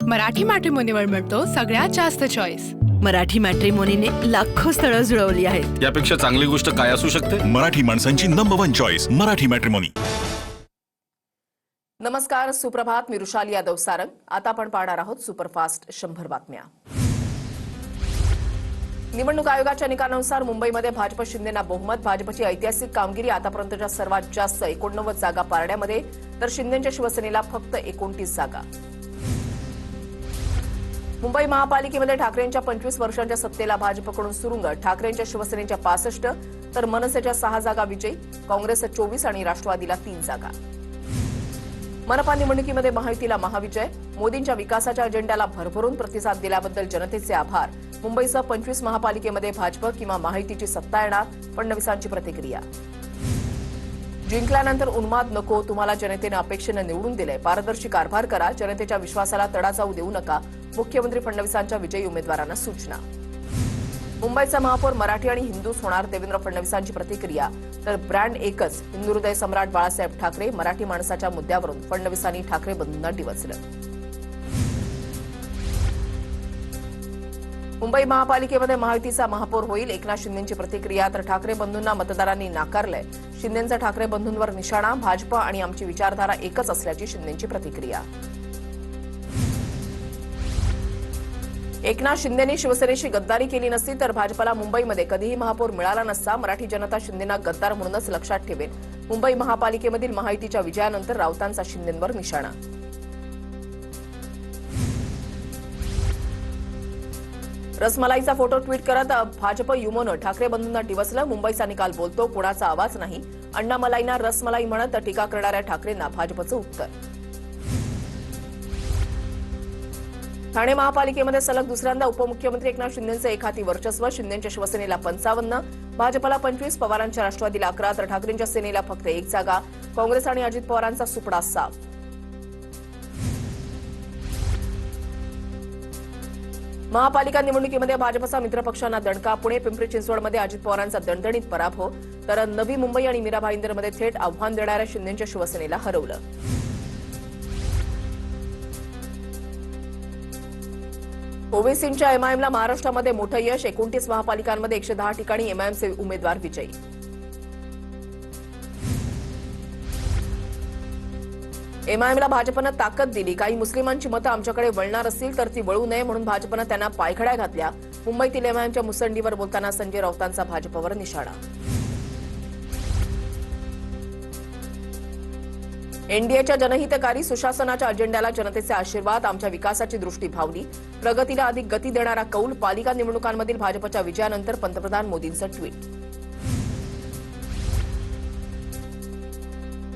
मराठी मॅट्रिमोनीवर मिळतो सगळ्यात जास्त चॉईस। मराठी मॅट्रिमोनीने लाखो स्थळं जुळवली आहेत। यापेक्षा चांगली गोष्ट काय असू शकते? मराठी माणसांची नंबर 1 चॉईस मराठी मॅट्रिमोनी। नमस्कार, सुप्रभात। मी रुशाली यादव सारंग। आता आपण पाहणार आहोत सुपरफास्ट 100 बातम्या। निवडणूक आयोगाच्या निकालानुसार मुंबईमध्ये भाजप शिंदेना बहुमत। भाजपची ऐतिहासिक कामगिरी, आतापर्यंतच्या सर्वात जास्त 89 जागा पारण्यामध्ये, तर शिंदेच्या शिवसेनेला फक्त 29 जागा। मुंबई महापालिकेमध्ये ठाकरेंच्या 25 वर्षांच्या सत्तेला भाजपकडून सुरुंग। ठाकरेंच्या शिवसेनेच्या 65 तर मनसेच्या 6 जागा विजयी। काँग्रेस 24 आणि राष्ट्रवादीला 3 जागा। मनपा निवडणुकीमध्ये महायुतीला महाविजय। मोदींच्या विकासाच्या अजेंड्याला भरभरून प्रतिसाद दिल्याबद्दल जनतेचे आभार। मुंबईसह 25 महापालिकेमध्ये भाजप किंवा महायुतीची सत्ता येणार, फडणवीसांची प्रतिक्रिया। जिंकल्यानंतर उन्माद नको, तुम्हाला जनतेने अपेक्षेने निवडून दिले। पारदर्शी कारभार करा, जनतेच्या विश्वासाला तडा जाऊ देऊ नका, मुख्यमंत्री फडणवीसांच्या विजयी उमेदवारांना सूचना। मुंबईचा महापौर मराठी आणि हिंदूच होणार, देवेंद्र फडणवीसांची प्रतिक्रिया। तर ब्रँड एकच, हिंदुहृदय सम्राट बाळासाहेब ठाकरे। मराठी माणसाच्या मुद्द्यावरून फडणवीसांनी ठाकरे बंधूंना डिवचलं। मुंबई महापालिकेमध्ये महायुतीचा महापौर होईल, एकनाथ शिंदेंची प्रतिक्रिया। तर ठाकरे बंधूंना मतदारांनी नाकारलंय, शिंदेंचा ठाकरे बंधूंवर निशाणा। भाजप आणि आमची विचारधारा एकच असल्याची शिंदेंची प्रतिक्रिया। एकनाथ शिंदेंनी शिवसेनेशी गद्दारी केली नसती तर भाजपला मुंबईमध्ये कधीही महापौर मिळाला नसता। मराठी जनता शिंदेंना गद्दार म्हणूनच लक्षात ठेवेल। मुंबई महापालिकेमधील महायुतीच्या विजयानंतर राऊतांचा शिंदेंवर निशाणा। रसमलाईचा फोटो ट्विट करत भाजप युमोनं ठाकरे बंधूंना डिवचलं। मुंबईचा निकाल बोलतो, कोणाचा आवाज नाही। अण्णामलाईंना रसमलाई म्हणत टीका करणाऱ्या ठाकरेंना भाजपचं उत्तर। ठाणे महापालिकेमध्ये सलग दुसऱ्यांदा उपमुख्यमंत्री एकनाथ शिंदेंचे एकहाती वर्चस्व। शिंदेच्या शिवसेनेला 55, भाजपला 25, पवारांच्या राष्ट्रवादीला 11 तर ठाकरेंच्या सेनेला फक्त 1 जागा। काँग्रेस आणि अजित पवारांचा सुपडा साफ। महापालिका निवडणुकीमध्ये भाजपचा मित्रपक्षांना दणका। पुणे पिंपरी चिंचवडमध्ये अजित पवारांचा दणदणीत पराभव, तर नवी मुंबई आणि मीरा भाईंदरमध्ये थेट आव्हान देणाऱ्या शिंदेच्या शिवसेनेला हरवलं। ओवेसींच्या एमआयएमला महाराष्ट्रामध्ये मोठं यश। 29 महापालिकांमध्ये 110 ठिकाणी एमआयएमचे उमेदवार विजयी। एमआयएमला भाजपनं ताकद दिली, काही मुस्लिमांची मतं आमच्याकडे वळणार असतील तर ती वळू नये म्हणून भाजपनं त्यांना पायखड्या घातल्या। मुंबईतील एमआयएमच्या मुसंडीवर बोलताना संजय राऊतांचा भाजपवर निशाणा। एनडीएच्या जनहितकारी सुशासनाच्या अजेंड्याला जनतेचे आशीर्वाद, आमच्या विकासाची दृष्टी भावली। प्रगतीला अधिक गती देणारा कौल, पालिका निवडणुकांमधील भाजपच्या विजयानंतर पंतप्रधान मोदींचं ट्विट।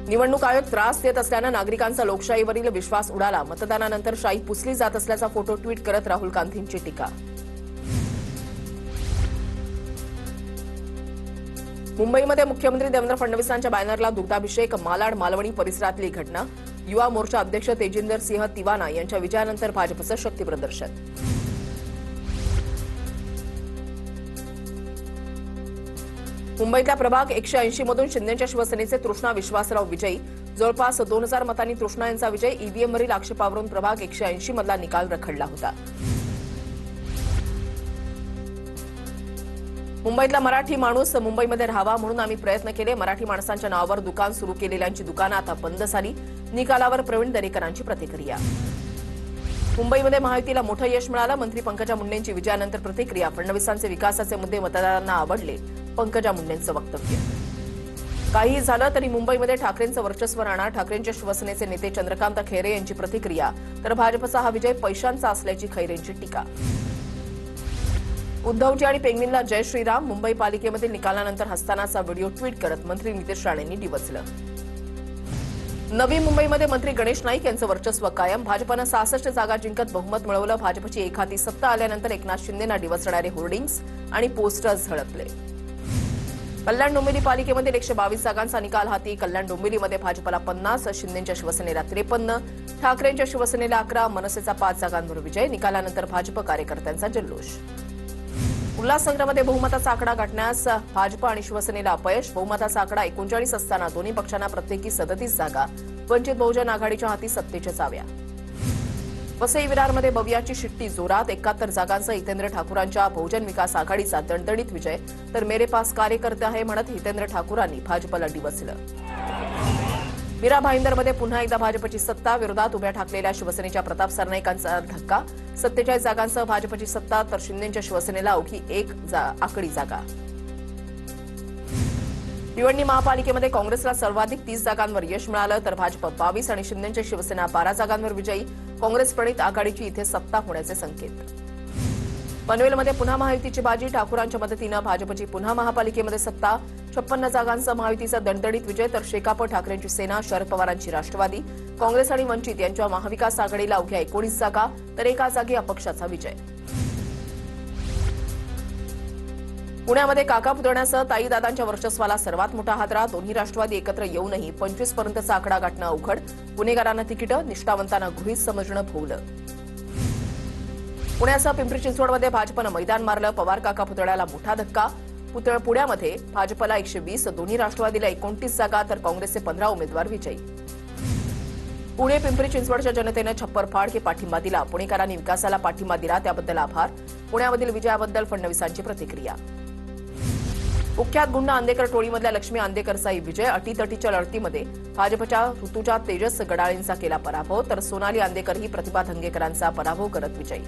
निवडणूक आयोग त्रास देत असल्यानं नागरिकांचा लोकशाहीवरील विश्वास उडाला। मतदानानंतर शाही पुसली जात असल्याचा फोटो ट्विट करत राहुल गांधींची टीका। मुंबईमध्ये मुख्यमंत्री देवेंद्र फडणवीसांच्या बॅनरला दुग्धाभिषेक। मालाड मालवणी परिसरातली घटना। युवा मोर्चा अध्यक्ष तेजिंदर सिंह तिवाना यांच्या विजयानंतर भाजपचं शक्तीप्रदर्शन। मुंबईतल्या प्रभाग 180 मधून शिंदेच्या शिवसेनेचे तृष्णा विश्वासराव विजयी। जवळपास 2000 मतांनी तृष्णा यांचा विजय। ईव्हीएमवरील आक्षेपावरून प्रभाग 180 मधला निकाल रखडला होता। मुंबईतला मराठी माणूस मुंबईमध्ये राहावा म्हणून आम्ही प्रयत्न केले। मराठी माणसांच्या नावावर दुकान सुरू केलेल्यांची दुकानं आता बंद झाली। निकालावर प्रवीण दरेकरांची प्रतिक्रिया। मुंबईमध्ये महायुतीला मोठं यश मिळालं। मंत्री पंकजा मुंडेंची विजयानंतर प्रतिक्रिया। फडणवीसांचे विकासाचे मुद्दे मतदारांना आवडले, पंकजा मुंडेंचं वक्तव्य। काहीही झालं तरी मुंबईमध्ये ठाकरेंचं वर्चस्व राहणार, ठाकरेंच्या शिवसेनेचे नेते चंद्रकांत खैरे यांची प्रतिक्रिया। तर भाजपचा हा विजय पैशांचा असल्याची खैरेंची टीका। उद्धवजी आणि पेंगविनला जय श्रीराम। मुंबई पालिकेमधील निकालानंतर हसतानाचा व्हिडिओ ट्विट करत मंत्री नितेश राणेंनी डिवचलं। नवी मुंबईमध्ये मंत्री गणेश नाईक यांचं वर्चस्व कायम। भाजपनं 66 जागा जिंकत बहुमत मिळवलं। भाजपची एकहाती सत्ता आल्यानंतर एकनाथ शिंदेंना डिवचणारे होर्डिंग्स आणि पोस्टर्स झळकले। कल्याण डोंबिवली पालिकेमधील 122 जागांचा निकाल हाती। कल्याण डोंबिवलीमध्ये भाजपला 50, शिंदेच्या शिवसेनेला 53, ठाकरेंच्या शिवसेनेला 11, मनसेचा 5 जागांवर विजय। निकालानंतर भाजप कार्यकर्त्यांचा जल्लोष। उल्हासनगरमध्ये बहुमताचा आकडा गाठण्यास भाजप आणि शिवसेनेला अपयश। बहुमताचा आकडा 39 असताना दोन्ही पक्षांना प्रत्येकी 37 जागा। वंचित बहुजन आघाडीच्या हाती सत्तेच्या चाव्या। वसई विरारमध्ये भव्याची शिट्टी जोरात 71 जागांचा हितेंद्र ठाकूरांच्या बहुजन विकास आघाडीचा दणदणीत विजय तर मेरे पास कार्यकर्ते आहे म्हणत हितेंद्र ठाकूरांनी भाजपला डिवचलं. मीरा भाईंदरमध्ये पुन्हा एकदा भाजपची सत्ता विरोधात उभ्या ठाकलेल्या शिवसेनेच्या प्रताप सरनाईकांचा धक्का 47 जागांसह भाजपची सत्ता तर शिंदेच्या शिवसेनेला अवघी आकडी जागा. भिवंडी महापालिकेमध्ये काँग्रेसला सर्वाधिक 30 जागांवर यश मिळालं तर भाजप 22 आणि शिंदेची शिवसेना 12 जागांवर विजयी. काँग्रेस प्रणित आघाडीची इथे सत्ता होण्याचे संकेत. पनवेलमध्ये पुन्हा महायुतीची बाजी ठाकूरांच्या मदतीनं भाजपची पुन्हा महापालिकेमध्ये सत्ता 56 जागांचा महायुतीचा दणदणीत विजय तर शेकाप ठाकरेंची सेना शरद पवारांची राष्ट्रवादी. काँग्रेस आणि वंचित यांच्या महाविकास आघाडीला अवघ्या 19 जागा तर एका जागी अपक्षाचा विजय. पुण्यामध्ये काका पुतण्यासह ताईदादांच्या वर्चस्वाला सर्वात मोठा हादरा. दोन्ही राष्ट्रवादी एकत्र येऊनही 25 पर्यंतचा आकडा गाठणं अवघड. गुन्हेगारांना तिकीटं निष्ठावंतांना गृहीत समजणं भोवलं. पुण्यासह पिंपरी चिंचवडमध्ये भाजपनं मैदान मारलं. पवार काका पुतळ्याला मोठा धक्का. पुण्यामध्ये भाजपला 120 दोन्ही राष्ट्रवादीला 29 जागा तर काँग्रेसचे 15 उमेदवार विजयी. पुणे पिंपरी चिंचवडच्या जनतेनं छप्पर फाड की पाठिंबा दिला. पुणेकरांनी विकासाला पाठिंबा दिला त्याबद्दल आभार. पुण्यामधील विजयाबद्दल फडणवीसांची प्रतिक्रिया. कुख्यात गुंड आंदेकर टोळीमधल्या लक्ष्मी आंदेकरचाही विजय. अटीतटीच्या लढतीमध्ये भाजपच्या ऋतुजा तेजस गडाळींचा केला पराभव तर सोनाली आंदेकर ही प्रतिभा धंगेकरांचा पराभव करत विजयी.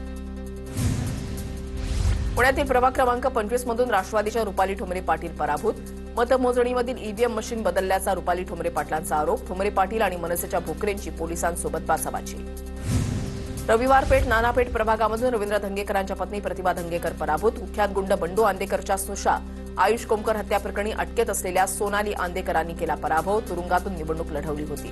पुण्यातील प्रभाग क्रमांक 25 मधून राष्ट्रवादीच्या रुपाली ठोंबरे पाटील पराभूत. मतमोजणीमधील ईव्हीएम मशीन बदलल्याचा रुपाली ठोंबरे पाटलांचा आरोप. ठोंबरे पाटील आणि मनसेच्या भोकरेंची पोलिसांसोबत बाचाबाची. रविवार पेठ नानापेठ प्रभागामधून रवींद्र धंगेकरांच्या पत्नी प्रतिभा धंगेकर पराभूत. कुख्यात गुंड बंडू आंदेकरच्या सुशा आयुष कोमकर हत्या प्रकरणी अटकेत असलेल्या सोनाली आंदेकरांनी केला पराभव. तुरुंगातून निवडणूक लढवली होती.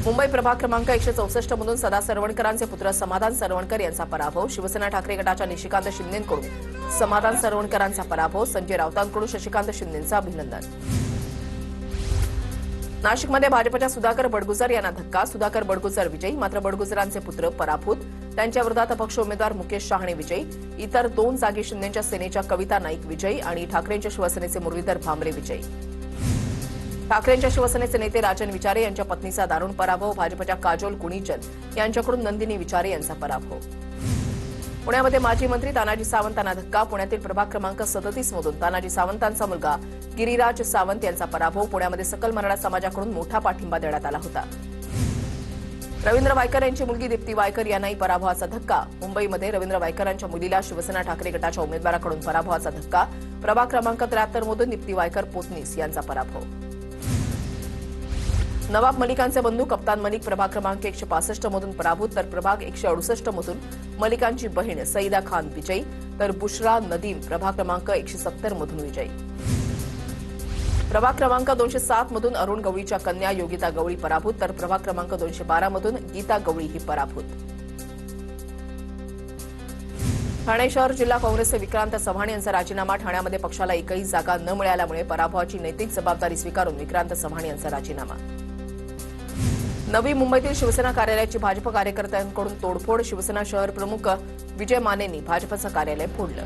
मुंबई प्रभाग क्रमांक 164 मधून सदा सरवणकरांचे पुत्र समाधान सरवणकर यांचा पराभव. शिवसेना ठाकरे गटाच्या निशिकांत शिंदेकडून समाधान सरवणकरांचा पराभव. संजय राऊतांकडून शशिकांत शिंदेंचं अभिनंदन. नाशिकमध्ये भाजपच्या सुधाकर बडगुजर यांना धक्का. सुधाकर बडगुजर विजयी मात्र बडगुजरांचे पुत्र पराभूत. त्यांच्या विरोधात अपक्ष उमेदवार मुकेश शहाणे विजयी. इतर 2 जागी शिंदेच्या सेनेच्या कविता नाईक विजयी आणि ठाकरेंच्या शिवसेनेचे मुरलीधर भामरे विजयी. ठाकरेंच्या शिवसेनेचे नेते राजन विचारे यांच्या पत्नीचा दारुण पराभव. भाजपच्या काजोल कुणीचंद यांच्याकडून नंदिनी विचारे यांचा पराभव. पुण्यामध्ये माजी मंत्री तानाजी सावंतांना धक्का. पुण्यातील प्रभाग क्रमांक 37 मधून तानाजी सावंतांचा मुलगा गिरिराज सावंत यांचा पराभव. पुण्यामध्ये सकल मराठा समाजाकडून मोठा पाठिंबा देण्यात आला होता. रवींद्र वायकर यांची मुलगी दीप्ती वायकर यांनाही पराभवाचा धक्का. मुंबईमध्ये रवींद्र वायकरांच्या मुलीला शिवसेना ठाकरे गटाच्या उमेदवाराकडून पराभवाचा धक्का. प्रभाग क्रमांक 73 मधून दीप्ती वायकर पोतनीस यांचा पराभव. नवाब मलिकांचे बंधू कप्तान मलिक प्रभाग क्रमांक 165 मधून पराभूत तर प्रभाग 168 मधून मलिकांची बहीण सईदा खान विजयी तर बुशरा नदीम प्रभाग क्रमांक 170 मधून विजयी. प्रभाग क्रमांक 207 मधून अरुण गवळीच्या कन्या योगिता गवळी पराभूत तर प्रभाग क्रमांक 212 मधून गीता गवळी ही पराभूत. ठाणे शहर जिल्हा काँग्रेसचे विक्रांत चव्हाण यांचा राजीनामा. ठाण्यामध्ये पक्षाला एकही जागा न मिळाल्यामुळे पराभवाची नैतिक जबाबदारी स्वीकारून विक्रांत चव्हाण यांचा राजीनामा. नवी मुंबईतील शिवसेना कार्यालयाची भाजप कार्यकर्त्यांकडून तोडफोड. शिवसेना शहर प्रमुख विजय मानेंनी भाजपचं कार्यालय फोडलं.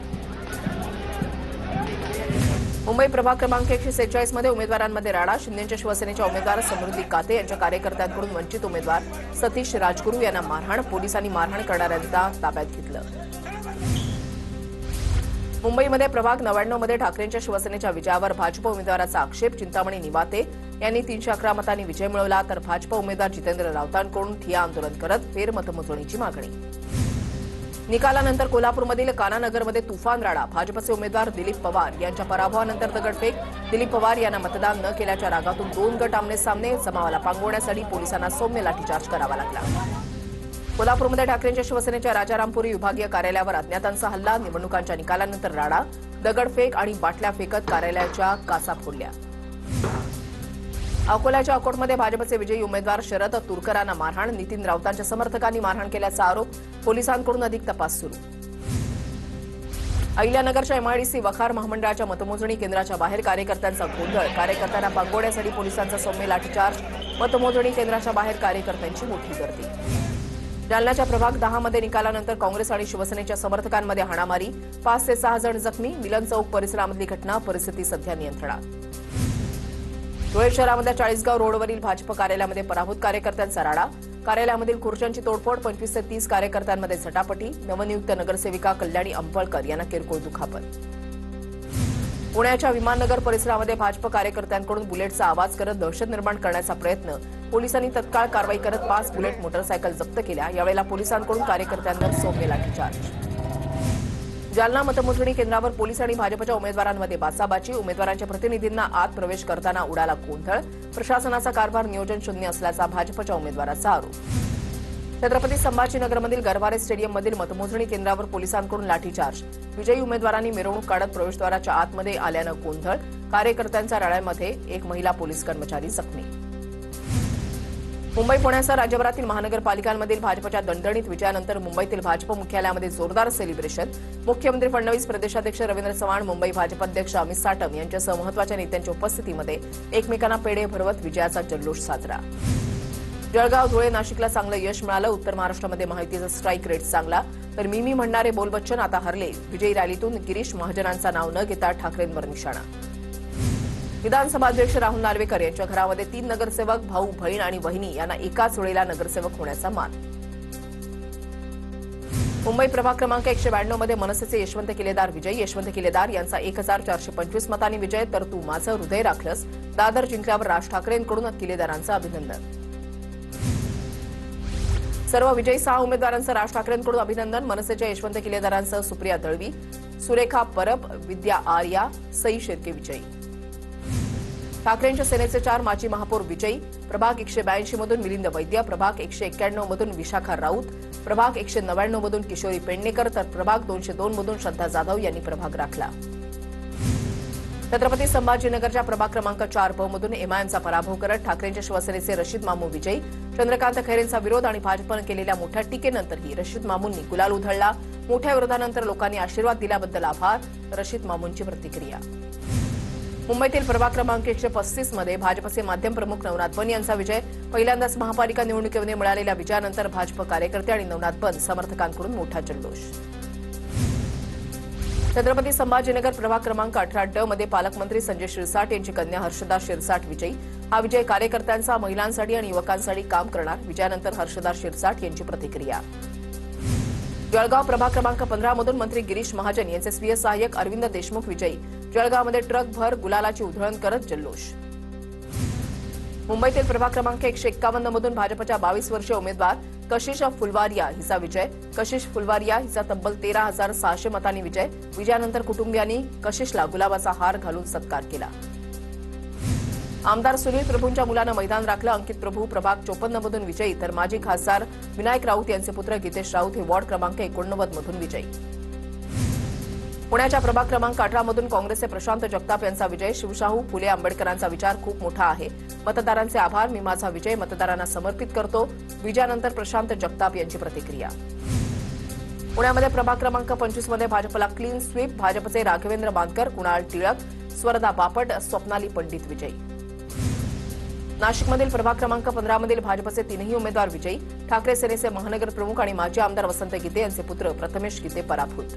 मुंबई प्रभाग क्रमांक 146 मध्ये उमेदवारांमध्ये राडा. शिंदेच्या शिवसेनेच्या उमेदवार समृद्धी काते यांच्या कार्यकर्त्यांकडून वंचित उमेदवार सतीश राजगुरू यांना मारहाण. पोलिसांनी मारहाण करणाऱ्यांना ताब्यात घेतलं. मुंबईमध्ये प्रभाग 99 मध्ये ठाकरेंच्या शिवसेनेच्या विजयावर भाजप उमेदवाराचा आक्षेप. चिंतामणी निवाते यांनी 311 मतांनी विजय मिळवला तर भाजप उमेदवार जितेंद्र राऊतांकडून ठिय्या आंदोलन करत फेरमतमोजणीची मागणी. निकालानंतर कोल्हापूरमधील कानानगरमध्ये तुफान राडा. भाजपचे उमेदवार दिलीप पवार यांच्या पराभवानंतर दगडफेक. दिलीप पवार यांना मतदान न केल्याच्या रागातून 2 गट आमने सामने. जमावाला पांगवण्यासाठी पोलिसांना सौम्य लाठीचार्ज करावा लागला. कोल्हापूरमध्ये ठाकरेंच्या शिवसेनेच्या राजारामपुरी विभागीय कार्यालयावर अज्ञातांचा हल्ला. निवडणुकांच्या निकालानंतर राडा. दगडफेक आणि बाटल्या फेकत कार्यालयाच्या काचा फोडल्या. अकोल्याच्या अकोटमध्ये भाजपचे विजयी उमेदवार शरद तुरकरांना मारहाण. नितीन राऊतांच्या समर्थकांनी मारहाण केल्याचा आरोप. पोलिसांकडून अधिक तपास सुरू. अहिल्यानगरच्या एमआयडीसी वखार महामंडळाच्या मतमोजणी केंद्राच्या बाहेर कार्यकर्त्यांचा गोंधळ. कार्यकर्त्यांना पांगवण्यासाठी पोलिसांचा सौम्य लाठीचार्ज. मतमोजणी केंद्राच्या बाहेर कार्यकर्त्यांची मोठी गर्दी. जालन्याच्या प्रभाग 10 मध्ये निकालानंतर काँग्रेस आणि शिवसेनेच्या समर्थकांमध्ये हाणामारी. 5 ते 6 जण जखमी. मिलन चौक परिसरामधली घटना. परिस्थिती सध्या नियंत्रणात. धुळे शहरामधल्या 40गाव रोडवरील भाजप कार्यालयामध्ये पराभूत कार्यकर्त्यांचा राडा. कार्यालयामधील खुर्च्यांची तोडफोड, 25 ते 30 कार्यकर्त्यांमध्ये झटापटी, नवनियुक्त नगरसेविका कल्याणी अंबळकर यांना किरकोळ दुखापत. पुण्याच्या विमाननगर परिसरामध्ये भाजप कार्यकर्त्यांकडून बुलेटचा आवाज करत दहशत निर्माण करण्याचा प्रयत्न, पोलिसांनी तत्काळ कारवाई करत 5 बुलेट मोटरसायकल जप्त केल्या. यावेळेला पोलिसांकडून कार्यकर्त्यांवर सौम्य लाठीचार्ज. जालना मतमोजणी केंद्रावर पोलीस आणि भाजपच्या उमेदवारांमध्ये बाचाबाची, उमेदवारांच्या प्रतिनिधींना आत प्रवेश करताना उडाला गोंधळ, प्रशासनाचा कारभार नियोजन शून्य असल्याचा भाजपच्या उमेदवाराचा आरोप. छत्रपती संभाजीनगरमधील गरवारे स्टेडियममधील मतमोजणी केंद्रावर पोलिसांकडून लाठीचार्ज, विजयी उमेदवारांनी मिरवणूक काढत प्रवेशद्वाराच्या आतमध्ये आल्यानं गोंधळ, कार्यकर्त्यांच्या रॅलीमध्ये एक महिला पोलीस कर्मचारी जखमी. मुंबई पुण्यासह राज्यभरातील महानगरपालिकांमधील भाजपच्या दणदणीत विजयानंतर मुंबईतील भाजप मुख्यालयामध्ये जोरदार सेलिब्रेशन, मुख्यमंत्री फडणवीस, प्रदेशाध्यक्ष रवींद्र चव्हाण, मुंबई भाजप अध्यक्ष अमित साटम यांच्यासह महत्वाच्या नेत्यांच्या उपस्थितीमध्ये एकमेकांना पेढे भरवत विजयाचा जल्लोष साजरा. जळगाव, धुळे, नाशिकला चांगलं यश मिळालं. उत्तर महाराष्ट्रामध्ये महायुतीचा स्ट्राईक रेट चांगला, तर मी म्हणणारे बोल बच्चन आता हरले. विजयी रॅलीतून गिरीश महाजनांचा नाव न घेता ठाकरेंवर निशाणा. विधानसभा अध्यक्ष राहुल नार्वेकर यांच्या घरामध्ये 3 नगरसेवक, भाऊ, बहीण आणि वहिनी यांना एकाच वेळेला नगरसेवक होण्याचा मान. मुंबई प्रभाग क्रमांक 192 मध्ये मनसेचे यशवंत किल्लेदार विजयी. यशवंत किल्लेदार यांचा 1425 मतांनी विजय, तर तू माझं हृदय राखलंस. दादर जिंकल्यावर राज ठाकरेंकडून किल्लेदारांचं अभिनंदन. सर्व विजयी 6 उमेदवारांचं राज ठाकरेंकडून अभिनंदन. मनसेच्या यशवंत किल्लेदारांसह सुप्रिया दळवी, सुरेखा परब, विद्या आर्या, सई शेरके विजयी. ठाकरेंच्या सेनेचे 4 माजी महापौर विजयी. प्रभाग 182 मधून मिलिंद वैद्य, प्रभाग 191 मधून विशाखा राऊत, प्रभाग 199 मधून किशोरी पेडणेकर, तर प्रभाग 202 मधून श्रद्धा जाधव यांनी प्रभाग राखला. छत्रपती संभाजीनगरच्या प्रभाग क्रमांक 4 ब मधून एमआयएमचा पराभव करत ठाकरेंच्या शिवसेनेचे रशीद मामू विजयी. चंद्रकांत खैरेंचा विरोध आणि भाजपनं केलेल्या मोठ्या टीकेनंतरही रशीद मामूंनी गुलाल उधळला. मोठ्या विरोधानंतर लोकांनी आशीर्वाद दिल्याबद्दल आभार, रशीद मामूंची प्रतिक्रिया. मुंबईतील प्रभाग क्रमांक 135 मध्ये भाजपचे माध्यम प्रमुख नवनाथ बन यांचा विजय. पहिल्यांदाच महापालिका निवडणुकीमध्ये मिळालेल्या विजयानंतर भाजप कार्यकर्ते आणि नवनाथ बन समर्थकांकडून मोठा जल्लोष. छत्रपती संभाजीनगर प्रभाग क्रमांक 18 ड मध्ये पालकमंत्री संजय शिरसाट यांची कन्या हर्षदा शिरसाट विजयी. हा विजय कार्यकर्त्यांचा, महिलांसाठी आणि युवकांसाठी काम करणार. विजयानंतर हर्षदा शिरसाट यांची प्रतिक्रिया. जळगाव प्रभाग क्रमांक 15 मधून मंत्री गिरीश महाजन यांचे स्वीय सहाय्यक अरविंद देशमुख विजयी. जळगावमध्ये ट्रकभर गुलालाची उधळण करत जल्लोष. मुंबईतील प्रभाग क्रमांक 151 मधून भाजपच्या 22 वर्षीय उमेदवार कशिश फुलवारिया हिचा विजय. कशिश फुलवारिया हिचा तब्बल 13,600 मतांनी विजय. विजयानंतर कुटुंबियांनी कशिशला गुलाबाचा हार घालून सत्कार केला. आमदार सुनील प्रभूंच्या मुलानं मैदान राखलं. अंकित प्रभू प्रभाग 54 मधून विजयी, तर माजी खासदार विनायक राऊत यांचे पुत्र गीतेश राऊत हे वॉर्ड क्रमांक 89 मधून विजयी. पुण्याच्या प्रभाग क्रमांक 18 मधून काँग्रेसचे प्रशांत जगताप यांचा विजय. शिवशाहू फुले आंबेडकरांचा विचार खूप मोठा आहे. मतदारांचे आभार, मी माझा विजय मतदारांना समर्पित करतो. विजयानंतर प्रशांत जगताप यांची प्रतिक्रिया. पुण्यामध्ये प्रभाग क्रमांक 25 मध्ये भाजपला क्लीन स्वीप. भाजपचे राघवेंद्र बांदकर, कुणाल टिळक, स्वरदा बापट, स्वप्नाली पंडित विजयी. नाशिकमधील प्रभाग क्रमांक 15 मधील भाजपचे 3ही उमेदवार विजयी. ठाकरे सेनेचे महानगर प्रमुख आणि माजी आमदार वसंत गीते यांचे पुत्र प्रथमेश गीते पराभूत.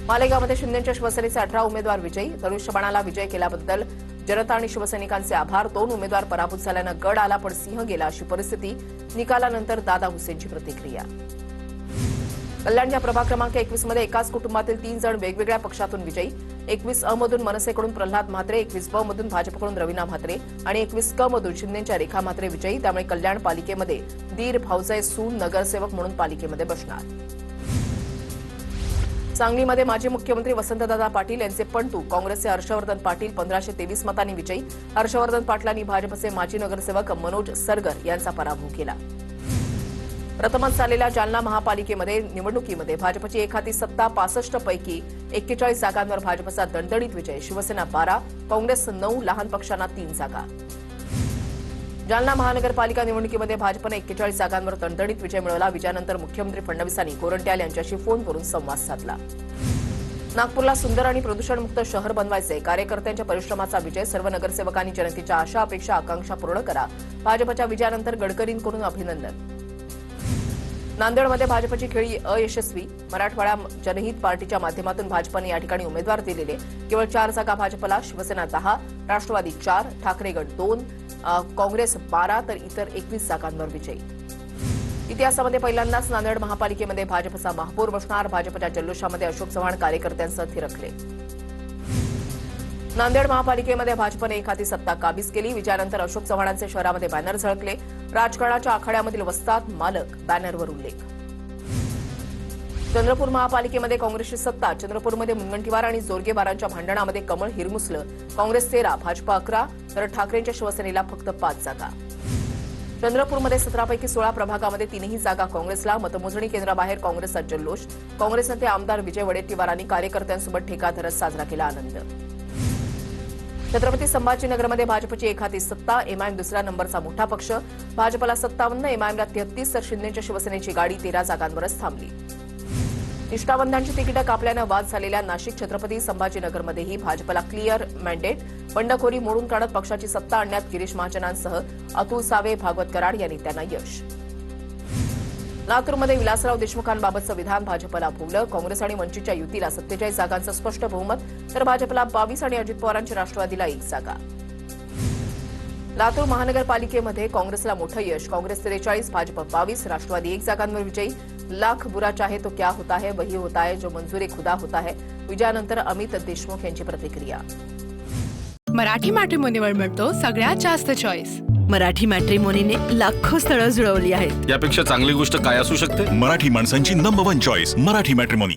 मालेगावमध्ये शिंदेच्या शिवसेनेचे 18 उमेदवार विजयी. धनुष्यबाणाला विजय केल्याबद्दल जनता आणि शिवसैनिकांचे आभार. 2 उमेदवार पराभूत झाल्यानं गड आला पण सिंह गेला अशी परिस्थिती. निकालानंतर दादा हुसेनची प्रतिक्रिया. कल्याणच्या प्रभाग क्रमांक 21 मध्ये एकाच कुटुंबातील 3 जण वेगवेगळ्या पक्षातून विजयी. 21 अ मधून मनसेकडून प्रल्हाद म्हात्रे, 21 ब मधून भाजपकडून रवीना म्हात्रे आणि 21 क मधून शिंदेच्या रेखा म्हात्रे विजयी. त्यामुळे कल्याण पालिकेमध्ये दीर, भाऊजाई, सून नगरसेवक म्हणून पालिकेमध्ये बसणार. सांगलीमध्ये माजी मुख्यमंत्री वसंतदादा पाटील यांचे पणतू काँग्रेसचे हर्षवर्धन पाटील 1523 मतांनी विजयी. हर्षवर्धन पाटलांनी भाजपचे माजी नगरसेवक मनोज सरगर यांचा पराभव केला. प्रथमच झालेल्या जालना महापालिकेमध्ये निवडणुकीमध्ये भाजपची एकहाती सत्ता. 65 पैकी 41 जागांवर भाजपचा दणदणीत विजय. शिवसेना 12, काँग्रेस 9, लहान पक्षांना 3 जागा. जालना महानगरपालिका निवडणुकीमध्ये भाजपने 41 जागांवर दणदणीत विजय मिळवला. विजयानंतर मुख्यमंत्री फडणवीसांनी गोरंट्याल यांच्याशी फोनवरून संवाद साधला. नागपूरला सुंदर आणि प्रदूषणमुक्त शहर बनवायचे. कार्यकर्त्यांच्या परिश्रमाचा विजय. सर्व नगरसेवकांनी जनतेच्या आशा, अपेक्षा, आकांक्षा पूर्ण करा. भाजपच्या विजयानंतर गडकरींकडून अभिनंदन. नांदेडमध्ये भाजपची खेळी अयशस्वी. मराठवाडा जनहित पार्टीच्या माध्यमातून भाजपने या ठिकाणी उमेदवार दिलेले. केवळ 4 जागा भाजपला. शिवसेना 10, राष्ट्रवादी 4, ठाकरे गट 2, काँग्रेस 12 तर इतर 21 जागांवर विजयी. इतिहासामध्ये पहिल्यांदाच नांदेड महापालिकेमध्ये भाजपचा महापौर बसणार. भाजपच्या जल्लोषामध्ये अशोक चव्हाण कार्यकर्त्यांसह थिरकले. नांदेड महापालिकेमध्ये भाजपने एखादी सत्ता काबीज केली. विजयानंतर अशोक चव्हाणांचे शहरामध्ये बॅनर झळकले. राजकारणाच्या आखाड्यामधील वस्ताद मालक बॅनरवर उल्लेख. चंद्रपूर महापालिकेमध्ये काँग्रेसची सत्ता. चंद्रपूरमध्ये मुनगंटीवार आणि जोरगेवारांच्या भांडणामध्ये कमळ हिरमुसलं. काँग्रेस 13, भाजप 11 तर ठाकरेंच्या शिवसेनेला फक्त 5 जागा. चंद्रपूरमध्ये 17 पैकी 16 प्रभागामध्ये 3ही जागा काँग्रेसला. मतमोजणी केंद्राबाहेर काँग्रेसचा जल्लोष. काँग्रेस नेते आमदार विजय वडेट्टीवारांनी कार्यकर्त्यांसोबत ठेका धरत साजरा केला आनंद. छत्रपती संभाजीनगरमध्ये भाजपची एखादी सत्ता. एमआयएम दुसऱ्या नंबरचा मोठा पक्ष. भाजपला 57, एमआयएमला 33 तर शिंदेच्या शिवसेनेची गाडी 13 जागांवरच थांबली. निष्ठावंतांची तिकीटं कापल्यानं वाद झालेल्या नाशिक छत्रपती संभाजीनगरमध्येही भाजपला क्लिअर मॅन्डेट. बंडखोरी मोडून काढत पक्षाची सत्ता आणण्यात गिरीश महाजनांसह अतुल सावे, भागवत कराड यांनी त्यांना यश. लातूरमध्ये विलासराव देशमुखांबाबतचं विधान भाजपला भोवलं. काँग्रेस आणि वंचितच्या युतीला 47 जागांचं स्पष्ट बहुमत तर भाजपला 22 आणि अजित पवारांची राष्ट्रवादीला 1 जागा. लातूर महानगरपालिकेमध्ये काँग्रेसला मोठं यश. काँग्रेस 43, भाजप 22, राष्ट्रवादी 1 जागांवर विजयी. लाख बुरा चाहे तो क्या होता है वही होता है जो मंजुरे खुदा होता है. विजयानंतर अमित देशमुख यांची प्रतिक्रिया. मराठी मॅट्रिमोनीवर मिळतो सगळ्यात जास्त चॉईस. मराठी मॅट्रिमोनीने लाखो स्थळं जुळवली आहेत. यापेक्षा चांगली गोष्ट काय असू शकते? मराठी माणसांची नंबर 1 चॉईस मराठी मॅट्रिमोनी.